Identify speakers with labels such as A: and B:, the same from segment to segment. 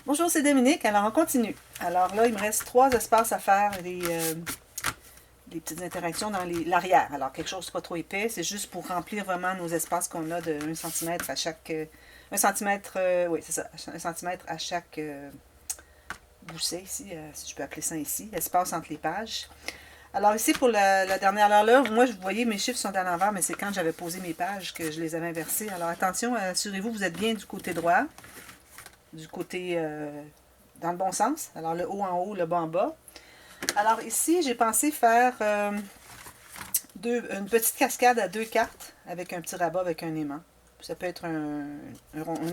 A: Bonjour, c'est Dominique. Alors, on continue. Alors là, il me reste 3 espaces à faire, des petites interactions dans l'arrière. Alors, quelque chose de pas trop épais, c'est juste pour remplir vraiment nos espaces qu'on a de 1 cm à chaque... 1 cm, oui, c'est ça, 1 cm à chaque gousset ici, si je peux appeler ça ici, espace entre les pages. Alors ici, pour la dernière heure là, moi, vous voyez, mes chiffres sont à l'envers, mais c'est quand j'avais posé mes pages que je les avais inversés. Alors attention, assurez-vous, vous êtes bien du côté droit, du côté dans le bon sens. Alors le haut en haut, le bas en bas. Alors ici, j'ai pensé faire une petite cascade à 2 cartes avec un petit rabat avec un aimant. Ça peut être un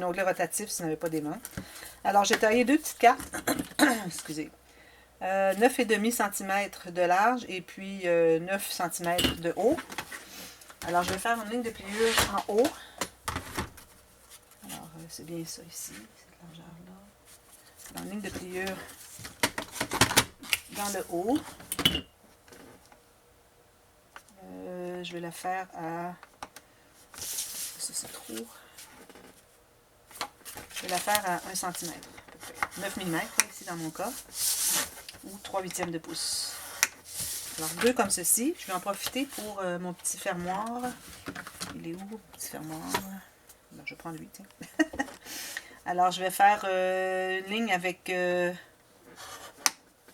A: onglet rotatif si vous n'avez pas d'aimant. Alors j'ai taillé 2 petites cartes. Excusez. 9,5 cm de large et puis 9 cm de haut. Alors je vais faire une ligne de pliure en haut. Alors c'est bien ça ici, cette largeur-là. Une ligne de pliure dans le haut. Je vais la faire à... Ça c'est trop. Je vais la faire à 1 cm. 9 mm ici dans mon cas. Ou 3/8 de pouce. Alors 2 comme ceci. Je vais en profiter pour mon petit fermoir. Il est où, mon petit fermoir? Ben, je vais prendre lui, tiens. Alors je vais faire une ligne avec... une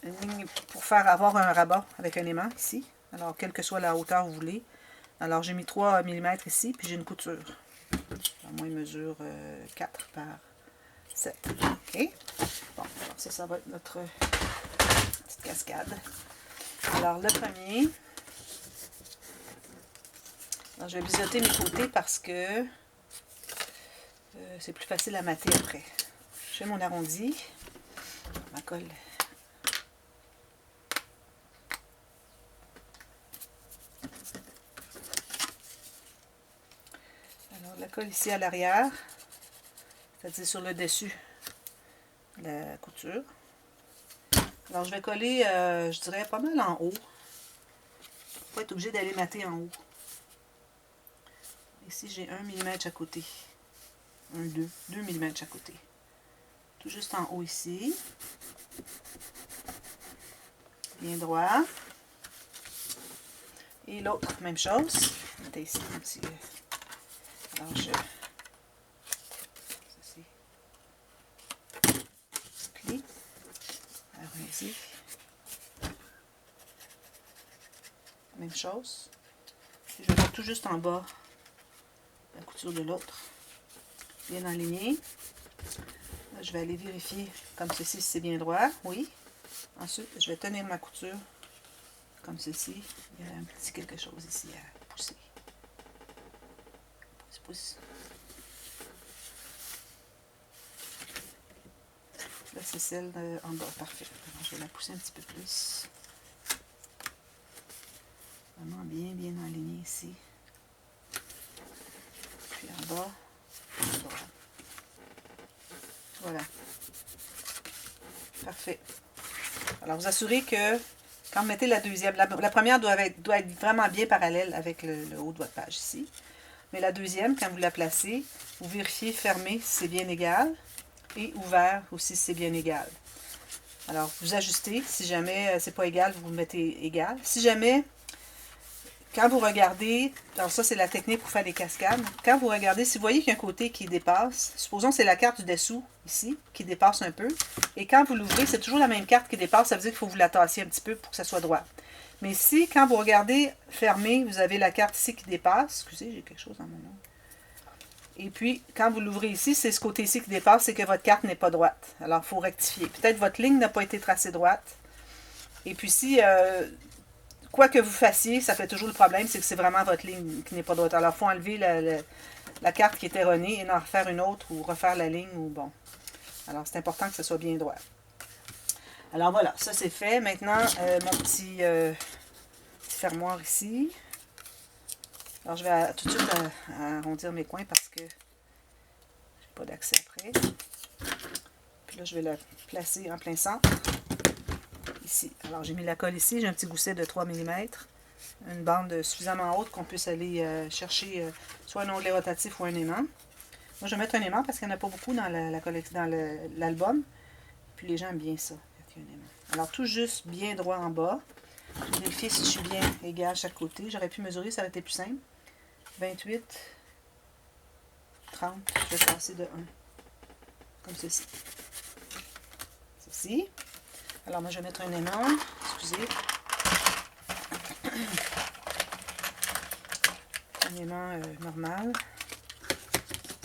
A: ligne pour faire avoir un rabat avec un aimant ici. Alors quelle que soit la hauteur que vous voulez. Alors j'ai mis 3 mm ici, puis j'ai une couture. Alors, moi il mesure 4 par 7. OK? Bon, alors ça va être notre petite cascade. Alors le premier, alors, je vais biseauter mes côtés parce que c'est plus facile à mater après. Je fais mon arrondi, ma colle. Alors la colle ici à l'arrière, c'est-à-dire sur le dessus de la couture. Alors je vais coller, je dirais pas mal en haut. Pas être obligé d'aller mater en haut. Ici j'ai 1 mm à côté. 2 mm à côté. Tout juste en haut ici. Bien droit. Et l'autre, même chose. Mettez ici un petit... Alors je... Ceci. Plie. Allons-y. Même chose. Et je vais faire tout juste en bas la couture de l'autre. Bien aligné. Là, je vais aller vérifier comme ceci si c'est bien droit. Oui. Ensuite, je vais tenir ma couture comme ceci. Il y a un petit quelque chose ici à pousser. Pousse, pousse. Là, c'est celle en bas. Parfait. Alors, je vais la pousser un petit peu plus. Vraiment bien, bien aligné ici. Puis en bas, droit. Voilà. Parfait. Alors, vous assurez que quand vous mettez la deuxième, la première doit être vraiment bien parallèle avec le haut de votre page ici. Mais la deuxième, quand vous la placez, vous vérifiez fermé si c'est bien égal et ouvert aussi si c'est bien égal. Alors, vous ajustez. Si jamais c'est pas égal, vous mettez égal. Si jamais, quand vous regardez, alors ça c'est la technique pour faire des cascades, quand vous regardez, si vous voyez qu'il y a un côté qui dépasse, supposons que c'est la carte du dessous, ici, qui dépasse un peu, et quand vous l'ouvrez, c'est toujours la même carte qui dépasse, ça veut dire qu'il faut vous la tassiez un petit peu pour que ça soit droit. Mais si, quand vous regardez fermé, vous avez la carte ici qui dépasse, excusez, j'ai quelque chose dans mon nom. Et puis, quand vous l'ouvrez ici, c'est ce côté-ci qui dépasse, c'est que votre carte n'est pas droite. Alors, il faut rectifier. Peut-être votre ligne n'a pas été tracée droite. Et puis, si, quoi que vous fassiez, ça fait toujours le problème, c'est que c'est vraiment votre ligne qui n'est pas droite. Alors, il faut enlever la carte qui est erronée et en refaire une autre ou refaire la ligne. Ou bon. Alors, c'est important que ce soit bien droit. Alors, voilà, ça c'est fait. Maintenant, mon petit fermoir ici. Alors, je vais tout de suite arrondir mes coins parce que j'ai pas d'accès après. Puis là, je vais la placer en plein centre. Ici. Alors, j'ai mis la colle ici. J'ai un petit gousset de 3 mm. Une bande suffisamment haute qu'on puisse aller chercher soit un onglet rotatif ou un aimant. Moi, je vais mettre un aimant parce qu'il n'y en a pas beaucoup dans l'album. Puis les gens aiment bien ça, quand il y a un aimant. Alors, tout juste bien droit en bas. Je vais vérifier si je suis bien égal à chaque côté. J'aurais pu mesurer, ça aurait été plus simple. 28, 30, je vais passer de 1. Comme ceci. Ceci. Alors, moi, je vais mettre un aimant. Excusez. Un aimant normal.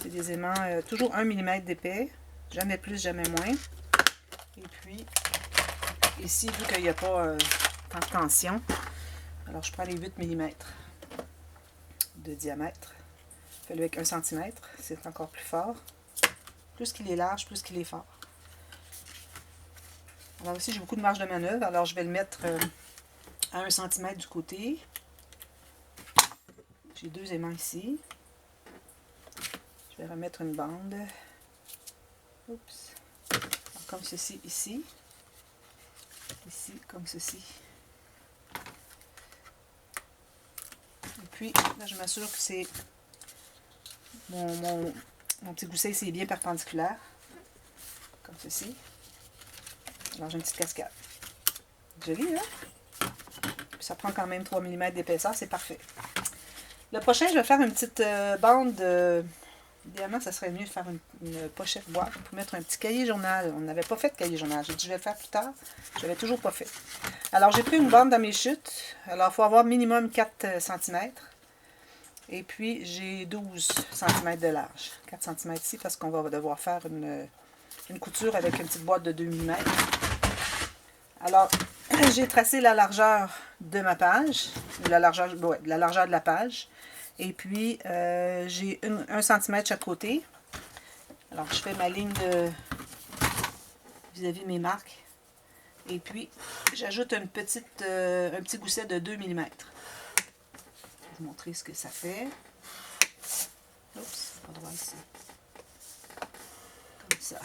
A: C'est des aimants toujours 1 mm d'épais. Jamais plus, jamais moins. Et puis, ici, vu qu'il n'y a pas tant de tension, alors je prends les 8 mm de diamètre. Fais-le avec 1 cm. C'est encore plus fort. Plus qu'il est large, plus qu'il est fort. Alors ici, j'ai beaucoup de marge de manœuvre. Alors, je vais le mettre à 1 cm du côté. J'ai 2 aimants ici. Je vais remettre une bande. Oups. Alors, comme ceci ici. Ici, comme ceci. Et puis, là, je m'assure que c'est mon petit gousset, c'est bien perpendiculaire. Comme ceci. Alors, j'ai une petite cascade. Joli, hein? Puis ça prend quand même 3 mm d'épaisseur, c'est parfait. Le prochain, je vais faire une petite bande de... Idéalement, ça serait mieux de faire une pochette boîte pour mettre un petit cahier journal. On n'avait pas fait de cahier journal. J'ai dit, je vais le faire plus tard. Je l'avais toujours pas fait. Alors, j'ai pris une bande dans mes chutes. Alors, il faut avoir minimum 4 cm. Et puis, j'ai 12 cm de large. 4 cm ici parce qu'on va devoir faire une couture avec une petite boîte de 2 mm. Alors, j'ai tracé la largeur de ma page. La largeur de la page. Et puis, j'ai 1 cm chaque côté. Alors, je fais ma ligne de vis-à-vis mes marques. Et puis, j'ajoute un petit gousset de 2 mm. Je vais vous montrer ce que ça fait. Oups, pas droit ici. Comme ça.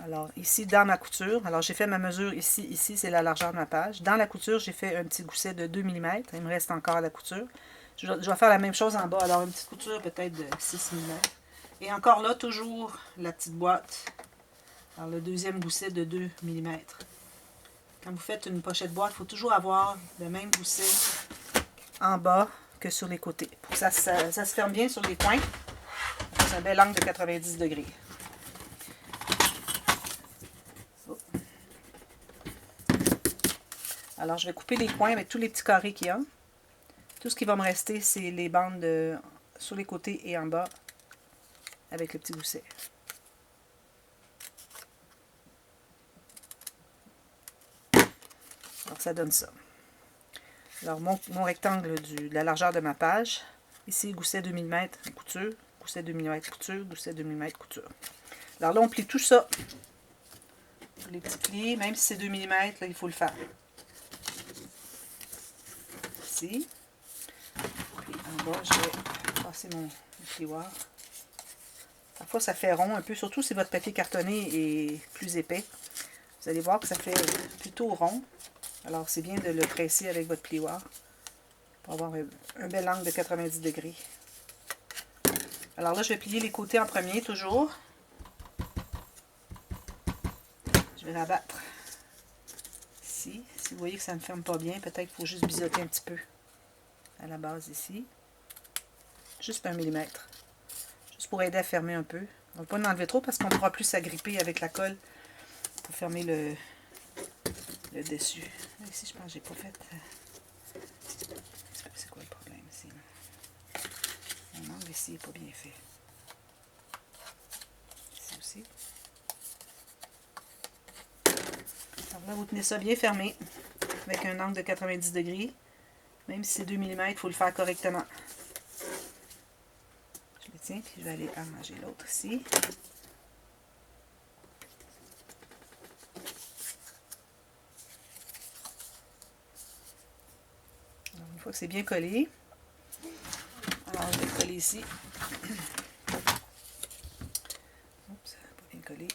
A: Alors, ici, dans ma couture, alors j'ai fait ma mesure ici, ici, c'est la largeur de ma page. Dans la couture, j'ai fait un petit gousset de 2 mm. Il me reste encore la couture. Je vais faire la même chose en bas. Alors, une petite couture peut-être de 6 mm. Et encore là, toujours la petite boîte. Alors, le deuxième gousset de 2 mm. Quand vous faites une pochette boîte, il faut toujours avoir le même gousset en bas que sur les côtés. Pour que ça se ferme bien sur les coins. C'est un bel angle de 90 degrés. Alors, je vais couper les coins avec tous les petits carrés qu'il y a. Tout ce qui va me rester, c'est les bandes sur les côtés et en bas avec le petit gousset. Alors, ça donne ça. Alors, mon rectangle de la largeur de ma page. Ici, gousset 2 mm, couture. Gousset 2 mm, couture. Gousset 2 mm, couture. Alors là, on plie tout ça. Les petits plis, même si c'est 2 mm, là, il faut le faire. Ici. Puis en bas, je vais passer mon plioir. Parfois, ça fait rond un peu, surtout si votre papier cartonné est plus épais. Vous allez voir que ça fait plutôt rond. Alors, c'est bien de le presser avec votre plioir pour avoir un bel angle de 90 degrés. Alors là, je vais plier les côtés en premier, toujours. Je vais rabattre ici. Si vous voyez que ça ne ferme pas bien, peut-être qu'il faut juste biseauter un petit peu à la base ici. Juste 1 mm. Juste pour aider à fermer un peu. On ne va pas en enlever trop parce qu'on ne pourra plus s'agripper avec la colle pour fermer le dessus. Là, ici, je pense que j'ai pas fait... C'est quoi le problème ici? Mon angle ici n'est pas bien fait. Ici aussi. Alors là, vous tenez ça bien fermé avec un angle de 90 degrés. Même si c'est 2 mm, il faut le faire correctement. Je le tiens, puis je vais aller arranger l'autre ici. Alors, une fois que c'est bien collé, alors je vais coller ici. Oups, pas bien collé.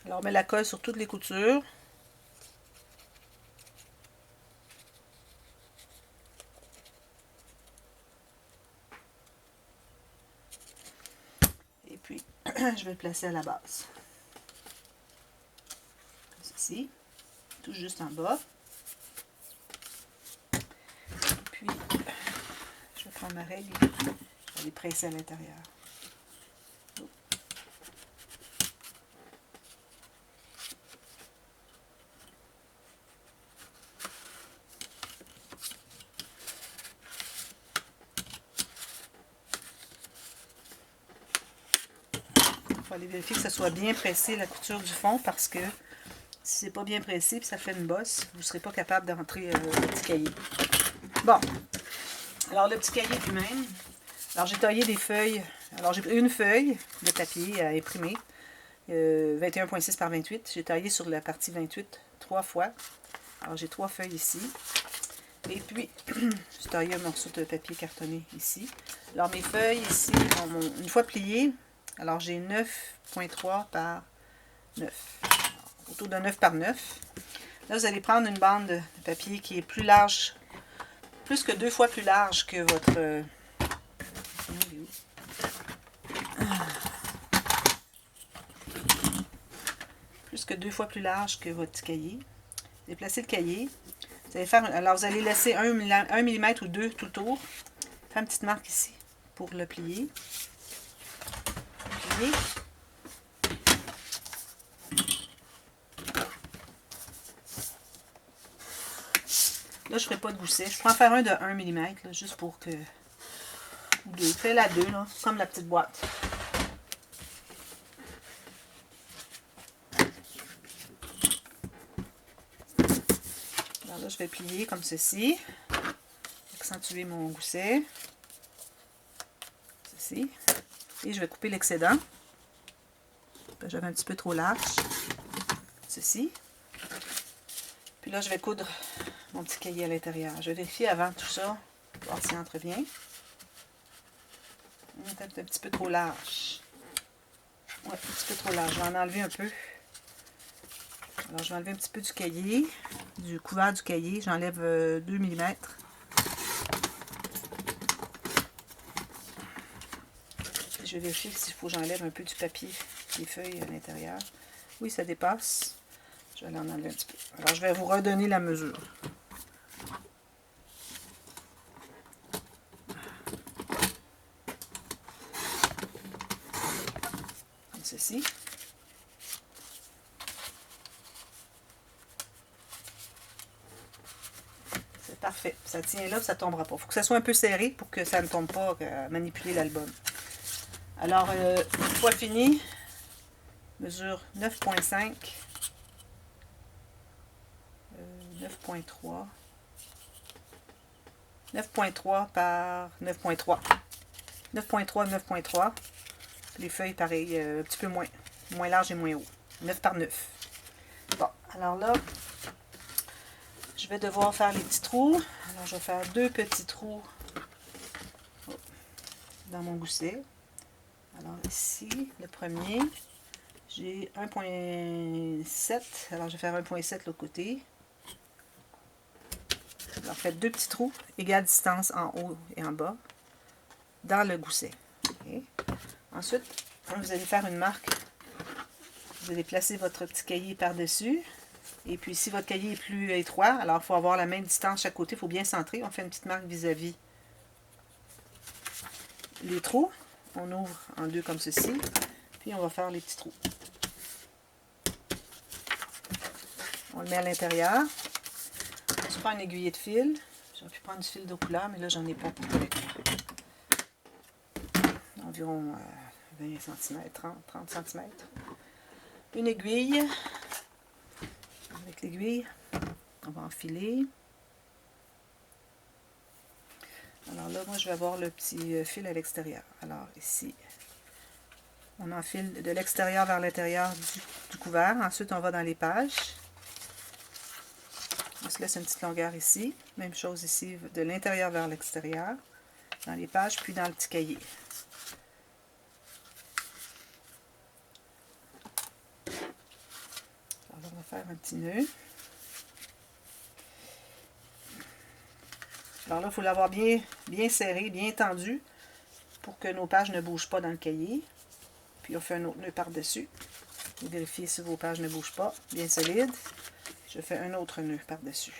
A: Alors, on met la colle sur toutes les coutures. Et puis, je vais le placer à la base. Comme ceci. Tout juste en bas. Et puis, je vais prendre ma règle et je vais les presser à l'intérieur. Il faut aller vérifier que ça soit bien pressé la couture du fond parce que si c'est pas bien pressé et ça fait une bosse, vous ne serez pas capable d'entrer le petit cahier. Bon, alors le petit cahier lui-même, alors j'ai taillé des feuilles, alors j'ai pris une feuille de papier à imprimer, 21,6 par 28, j'ai taillé sur la partie 28 3 fois, alors j'ai 3 feuilles ici, et puis j'ai taillé un morceau de papier cartonné ici. Alors mes feuilles ici, une fois pliées, alors j'ai 9,3 par 9, autour de 9 par 9. Là, vous allez prendre une bande de papier qui est plus large, plus que 2 fois plus large que votre... plus que 2 fois plus large que votre cahier. Vous allez placer le cahier. Vous allez faire, alors, vous allez laisser 1 mm ou 2 tout le tour. Faire une petite marque ici pour le plier. Plier. Là, je ne ferai pas de gousset. Je prends faire un de 1 mm, là, juste pour que... ou 2. Fais-la à 2, là, comme la petite boîte. Alors là, je vais plier comme ceci. Accentuer mon gousset. Ceci. Et je vais couper l'excédent. J'avais un petit peu trop large. Ceci. Puis là, je vais coudre mon petit cahier à l'intérieur. Je vais vérifier avant tout ça, voir s'il entre bien. C'est un petit peu trop large. Ouais, un petit peu trop large. Je vais en enlever un peu. Alors, je vais enlever un petit peu du cahier, du couvert du cahier. J'enlève 2 mm. Je vais vérifier s'il faut que j'enlève un peu du papier, des feuilles à l'intérieur. Oui, ça dépasse. Je vais aller en enlever un petit peu. Alors, je vais vous redonner la mesure. Comme ceci. C'est parfait. Ça tient là, ça ne tombera pas. Il faut que ça soit un peu serré pour que ça ne tombe pas, manipuler l'album. Alors, une fois fini, mesure 9,5, 9,3, 9,3 par 9,3. 9,3, 9,3. Les feuilles, pareil, un petit peu moins large et moins haut. 9 par 9. Bon, alors là, je vais devoir faire les petits trous. Alors, je vais faire 2 petits trous dans mon gousset. Alors ici, le premier, j'ai 1,7. Alors, je vais faire 1,7 l'autre côté. Alors, faites 2 petits trous, égale distance en haut et en bas, dans le gousset. Okay. Ensuite, vous allez faire une marque. Vous allez placer votre petit cahier par-dessus. Et puis, si votre cahier est plus étroit, alors il faut avoir la même distance chaque côté. Il faut bien centrer. On fait une petite marque vis-à-vis les trous. On ouvre en 2 comme ceci. Puis, on va faire les petits trous. On le met à l'intérieur. Je prends une aiguille de fil. J'aurais pu prendre du fil de couleur, mais là, j'en ai pas pour environ 20 cm, 30 cm. Une aiguille. Avec l'aiguille, on va enfiler. Alors là, moi, je vais avoir le petit fil à l'extérieur. Alors ici, on enfile de l'extérieur vers l'intérieur du couvert. Ensuite, on va dans les pages. On se laisse une petite longueur ici. Même chose ici, de l'intérieur vers l'extérieur. Dans les pages, puis dans le petit cahier. faire un petit nœud. Alors là, il faut l'avoir bien serré, bien tendu pour que nos pages ne bougent pas dans le cahier. Puis on fait un autre nœud par-dessus. Vérifiez si vos pages ne bougent pas, bien solide. Je fais un autre nœud par-dessus.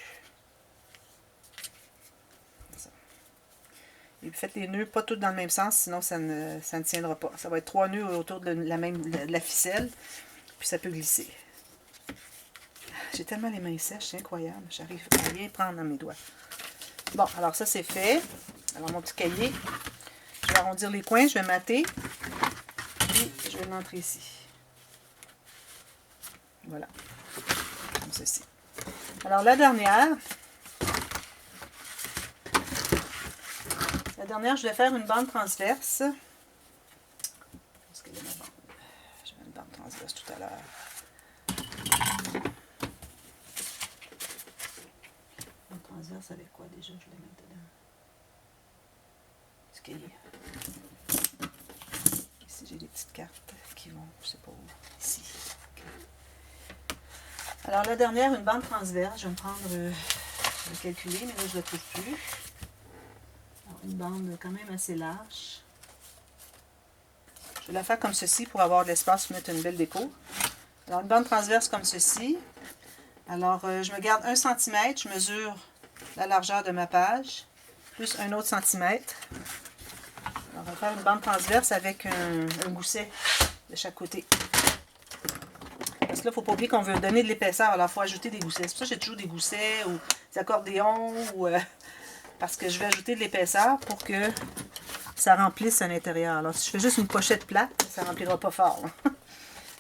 A: Et puis faites les nœuds pas tous dans le même sens, sinon ça ne tiendra pas. Ça va être 3 nœuds autour de la ficelle, puis ça peut glisser. J'ai tellement les mains sèches, c'est incroyable. J'arrive à rien prendre dans mes doigts. Bon, alors ça c'est fait. Alors mon petit cahier, je vais arrondir les coins, je vais mater, puis je vais l'entrer ici. Voilà, comme ceci. Alors la dernière, je vais faire une bande transverse. Est-ce qu'il y a ma bande? J'avais une bande transverse tout à l'heure. Bande transverse avec quoi déjà? Je vais mettre dedans. Ce cahier. Ici, j'ai des petites cartes qui vont, je sais pas où. Ici. Okay. Alors la dernière, une bande transverse. Je vais me prendre, je vais calculer, mais là je ne la trouve plus. Une bande quand même assez large. Je vais la faire comme ceci pour avoir de l'espace pour mettre une belle déco. Alors une bande transverse comme ceci. Alors je me garde 1 cm, je mesure la largeur de ma page, plus un autre centimètre. Alors, on va faire une bande transverse avec un gousset de chaque côté. Parce que là, il ne faut pas oublier qu'on veut donner de l'épaisseur, alors il faut ajouter des goussets. C'est pour ça que j'ai toujours des goussets ou des accordéons ou... parce que je vais ajouter de l'épaisseur pour que ça remplisse à l'intérieur. Alors, si je fais juste une pochette plate, ça ne remplira pas fort.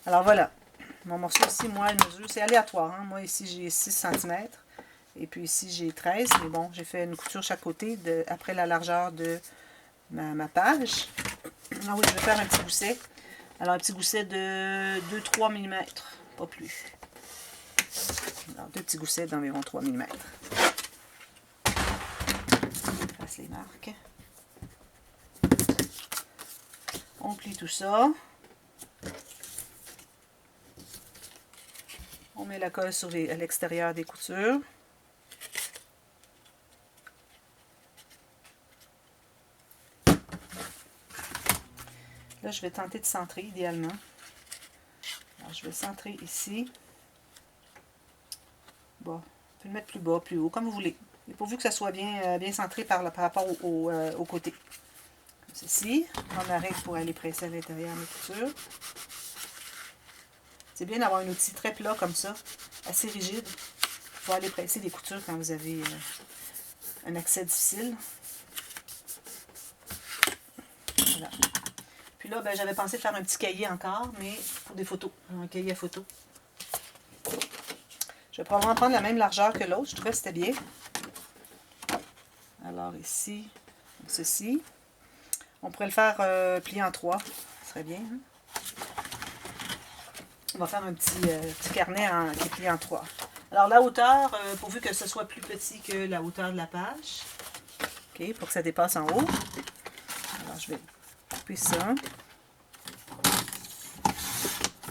A: Alors, voilà. Mon morceau ici, moi, il mesure, c'est aléatoire. Hein? Moi, ici, j'ai 6 cm. Et puis ici, j'ai 13. Mais bon, j'ai fait une couture chaque côté après la largeur de ma page. Ah oui, je vais faire un petit gousset. Alors, un petit gousset de 2-3 mm. Pas plus. Alors, 2 petits goussets d'environ 3 mm. Les marques. On plie tout ça. On met la colle à l'extérieur des coutures. Là, je vais tenter de centrer idéalement. Alors, je vais centrer ici. Bon, on peut le mettre plus bas, plus haut, comme vous voulez. Mais pourvu que ça soit bien centré par rapport au côté. Comme ceci. On arrête pour aller presser à l'intérieur mes coutures. C'est bien d'avoir un outil très plat comme ça, assez rigide, pour aller presser des coutures quand vous avez un accès difficile. Voilà. Puis là, j'avais pensé faire un petit cahier encore, mais pour des photos. Un cahier à photos. Je vais probablement prendre la même largeur que l'autre. Je trouvais que c'était bien. Alors ici, comme ceci. On pourrait le faire plier en 3. Ce serait bien. Hein? On va faire un petit carnet qui est plié en 3. Alors la hauteur, pourvu que ce soit plus petit que la hauteur de la page. OK, pour que ça dépasse en haut. Alors je vais couper ça.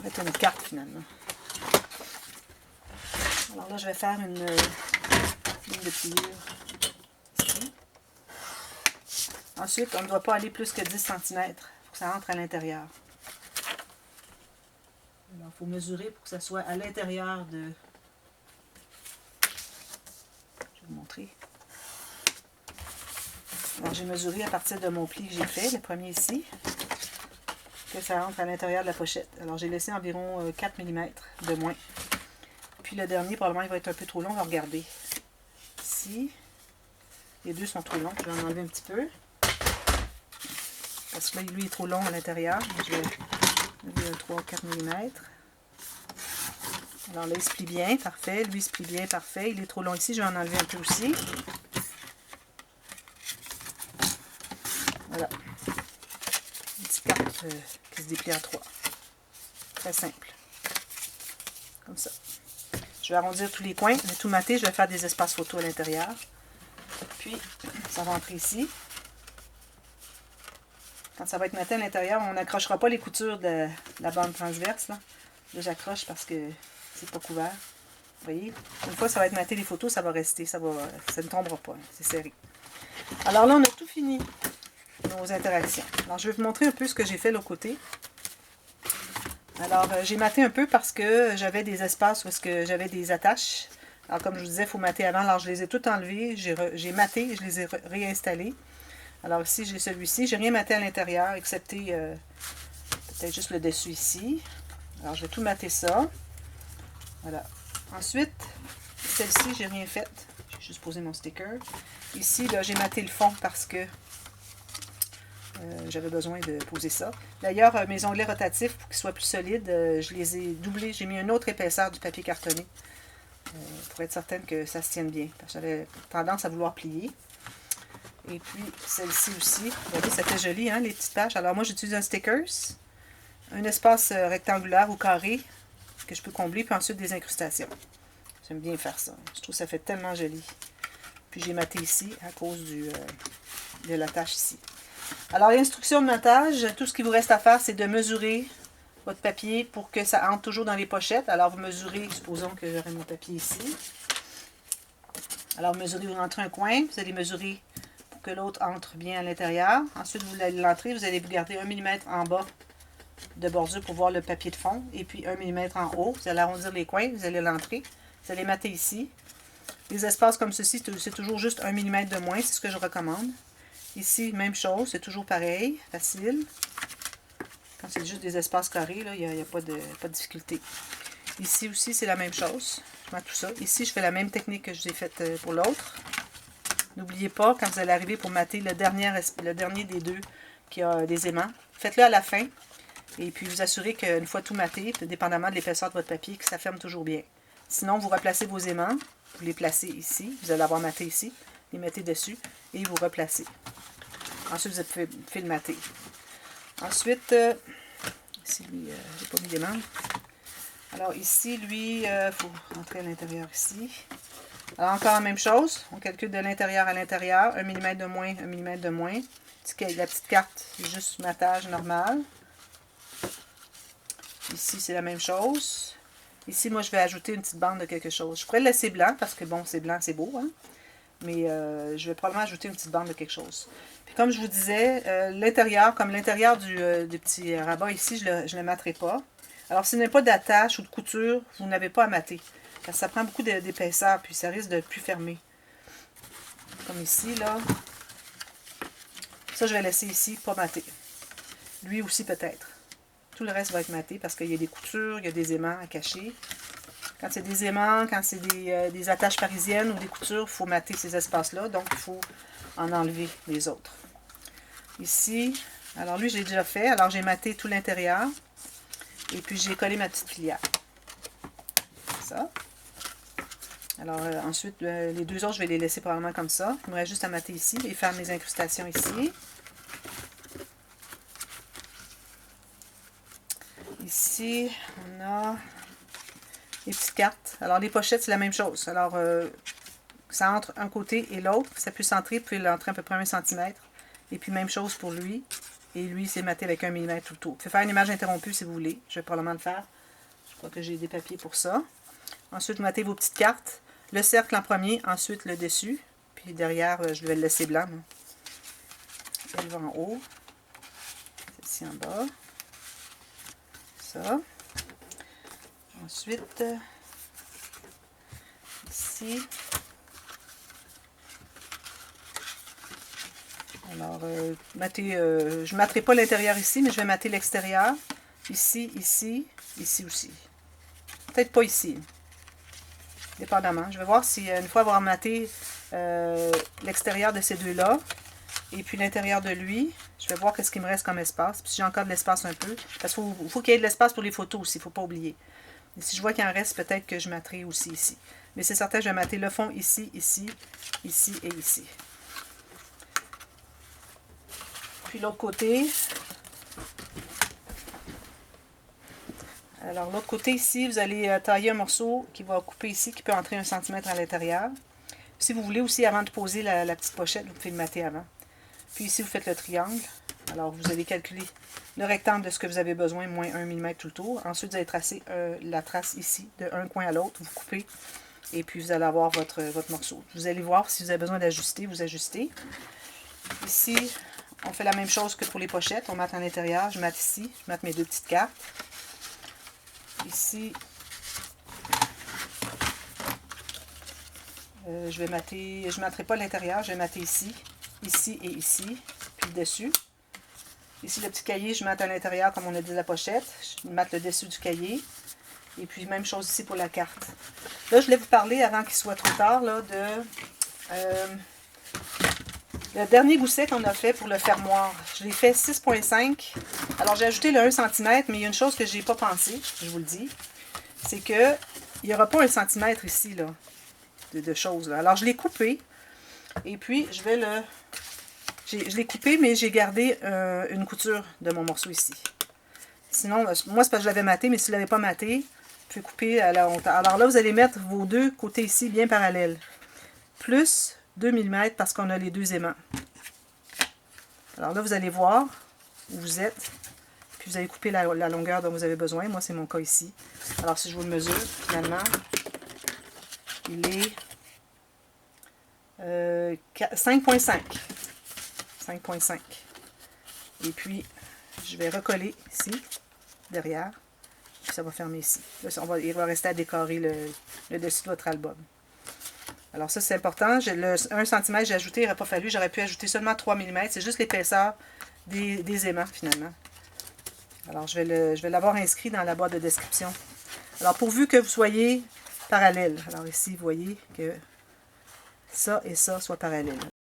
A: Mettre une carte finalement. Alors là, je vais faire une ligne de pliure. Ici. Ensuite, on ne doit pas aller plus que 10 cm. Il faut que ça rentre à l'intérieur. Alors, il faut mesurer pour que ça soit à l'intérieur de... Je vais vous montrer. Alors, j'ai mesuré à partir de mon pli que j'ai fait, le premier ici, que ça rentre à l'intérieur de la pochette. Alors, j'ai laissé environ 4 mm de moins. Puis le dernier, probablement, il va être un peu trop long. On va regarder. Ici, les deux sont trop longs. Je vais en enlever un petit peu. Parce que là, lui, il est trop long à l'intérieur. Je vais enlever un 3-4 mm. Alors là, il se plie bien. Parfait. Lui, il se plie bien. Parfait. Il est trop long ici. Je vais en enlever un peu aussi. Voilà. Une petite carte qui se déplie en 3. Très simple. Comme ça. Je vais arrondir tous les coins, je vais tout mater, je vais faire des espaces photos à l'intérieur. Puis, ça va entrer ici. Quand ça va être maté à l'intérieur, on n'accrochera pas les coutures de la bande transverse. Là, j'accroche parce que c'est pas couvert. voyez, une fois que ça va être maté les photos, ça va rester, ça ne tombera pas, c'est serré. Alors là, on a tout fini, nos interactions. Alors, je vais vous montrer un peu ce que j'ai fait de l'autre côté. Alors, j'ai maté un peu parce que j'avais des espaces où est-ce que j'avais des attaches. Alors, comme je vous disais, il faut mater avant. Alors, je les ai toutes enlevées, j'ai maté et je les ai réinstallées. Alors ici, j'ai celui-ci. J'ai rien maté à l'intérieur, excepté peut-être juste le dessus ici. Alors, je vais tout mater ça. Voilà. Ensuite, celle-ci, j'ai rien fait. J'ai juste posé mon sticker. Ici, là, j'ai maté le fond parce que j'avais besoin de poser ça. D'ailleurs, mes onglets rotatifs, pour qu'ils soient plus solides, je les ai doublés. J'ai mis une autre épaisseur du papier cartonné pour être certaine que ça se tienne bien. Parce que j'avais tendance à vouloir plier. Et puis, celle-ci aussi. Vous voyez, ça fait joli, hein, les petites pages. Alors, moi, j'utilise un stickers, un espace rectangulaire ou carré que je peux combler, puis ensuite des incrustations. J'aime bien faire ça. Je trouve que ça fait tellement joli. Puis, j'ai maté ici à cause de la tâche ici. Alors, l'instruction de matage, tout ce qu'il vous reste à faire, c'est de mesurer votre papier pour que ça entre toujours dans les pochettes. Alors, vous mesurez, supposons que j'aurai mon papier ici. Alors, vous mesurez, vous rentrez un coin, vous allez mesurer que l'autre entre bien à l'intérieur. Ensuite, vous allez l'entrer, vous allez vous garder 1 mm en bas de bordure pour voir le papier de fond, et puis 1 mm en haut. Vous allez arrondir les coins, vous allez l'entrer. Vous allez mater ici. Les espaces comme ceci, c'est toujours juste 1 mm de moins, c'est ce que je recommande. Ici, même chose, c'est toujours pareil, facile. Quand c'est juste des espaces carrés, là, il n'y a pas de difficulté. Ici aussi, c'est la même chose. Je mets tout ça. Ici, je fais la même technique que je vous ai faite pour l'autre. N'oubliez pas, quand vous allez arriver pour mater le dernier des deux qui a des aimants, faites-le à la fin. Et puis vous assurez qu'une fois tout maté, dépendamment de l'épaisseur de votre papier, que ça ferme toujours bien. Sinon, vous replacez vos aimants, vous les placez ici, vous allez avoir maté ici, les mettez dessus et vous replacez. Ensuite, vous pouvez le mater. Ensuite, ici, lui, j'ai pas mis d'aimants. Alors ici, lui, il faut rentrer à l'intérieur ici. Alors encore la même chose, on calcule de l'intérieur à l'intérieur, 1 mm de moins, 1 mm de moins. La petite carte, c'est juste matage normal. Ici, c'est la même chose. Ici, moi, je vais ajouter une petite bande de quelque chose. Je pourrais le laisser blanc, parce que bon, c'est blanc, c'est beau, hein? Mais je vais probablement ajouter une petite bande de quelque chose. Puis comme je vous disais, l'intérieur, comme l'intérieur du petit rabat ici, je ne le materai pas. Alors, s'il n'y a pas d'attache ou de couture, vous n'avez pas à mater. Parce que ça prend beaucoup d'épaisseur, puis ça risque de plus fermer. Comme ici, là. Ça, je vais laisser ici, pas mater. Lui aussi, peut-être. Tout le reste va être maté parce qu'il y a des coutures, il y a des aimants à cacher. Quand c'est des aimants, quand c'est des attaches parisiennes ou des coutures, il faut mater ces espaces-là. Donc, il faut en enlever les autres. Ici, alors lui, j'ai déjà fait. Alors, j'ai maté tout l'intérieur. Et puis, j'ai collé ma petite filière. Ça. Alors, ensuite, les deux autres, je vais les laisser probablement comme ça. Il me reste juste à mater ici et faire mes incrustations ici. Ici, on a les petites cartes. Alors, les pochettes, c'est la même chose. Alors, ça entre un côté et l'autre. Ça peut s'entrer, vous pouvez l'entrer à peu près 1 cm. Et puis, même chose pour lui. Et lui, c'est maté avec 1 mm tout le tour. Vous pouvez faire une image interrompue si vous voulez. Je vais probablement le faire. Je crois que j'ai des papiers pour ça. Ensuite, vous matez vos petites cartes. Le cercle en premier, ensuite le dessus. Puis derrière, je vais le laisser blanc. Elle va en haut. Celle-ci en bas. Ça. Ensuite, ici. Alors, je ne materai pas l'intérieur ici, mais je vais mater l'extérieur. Ici, ici, ici aussi. Peut-être pas ici. Dépendamment. Je vais voir si, une fois avoir maté l'extérieur de ces deux-là, et puis l'intérieur de lui, je vais voir qu'est-ce qu'il me reste comme espace. Puis si j'ai encore de l'espace un peu, parce qu'il faut qu'il y ait de l'espace pour les photos aussi, il ne faut pas oublier. Et si je vois qu'il en reste, peut-être que je materai aussi ici. Mais c'est certain, je vais mater le fond ici, ici, ici et ici. Puis l'autre côté. Alors l'autre côté ici, vous allez tailler un morceau qui va couper ici, qui peut entrer 1 cm à l'intérieur. Si vous voulez aussi, avant de poser la petite pochette, vous pouvez le mater avant. Puis ici, vous faites le triangle. Alors, vous allez calculer le rectangle de ce que vous avez besoin, moins 1 mm tout le tour. Ensuite, vous allez tracer la trace ici, de un coin à l'autre. Vous coupez, et puis vous allez avoir votre morceau. Vous allez voir si vous avez besoin d'ajuster, vous ajustez. Ici, on fait la même chose que pour les pochettes. On mate à l'intérieur, je mate ici, je mate mes deux petites cartes. Ici, je ne materai pas l'intérieur, je vais mater ici, ici et ici, puis le dessus. Ici, le petit cahier, je mate à l'intérieur, comme on a dit la pochette. Je mate le dessus du cahier. Et puis, même chose ici pour la carte. Là, je voulais vous parler, avant qu'il soit trop tard, là, de le dernier gousset qu'on a fait pour le fermoir. Je l'ai fait 6,5. Alors, j'ai ajouté le 1 cm, mais il y a une chose que je n'ai pas pensé, je vous le dis. C'est que il n'y aura pas 1 cm ici, là, de choses. Là. Alors, je l'ai coupé. Et puis, je vais le... Je l'ai coupé, mais j'ai gardé une couture de mon morceau ici. Sinon, moi, c'est parce que je l'avais maté, mais si vous ne l'avez pas maté, vous pouvez couper à la hauteur. Alors là, vous allez mettre vos deux côtés ici bien parallèles. Plus 2 mm parce qu'on a les deux aimants. Alors là, vous allez voir où vous êtes. Puis vous allez couper la longueur dont vous avez besoin. Moi, c'est mon cas ici. Alors, si je vous le mesure, finalement, il est 5,5. 5,5. Et puis, je vais recoller ici, derrière. Puis ça va fermer ici. Là, il va rester à décorer le dessus de votre album. Alors ça, c'est important. Le 1 cm, j'ai ajouté, il n'aurait pas fallu. J'aurais pu ajouter seulement 3 mm. C'est juste l'épaisseur des aimants, finalement. Alors, je vais l'avoir inscrit dans la boîte de description. Alors, pourvu que vous soyez parallèles. Alors ici, vous voyez que ça et ça soient parallèles.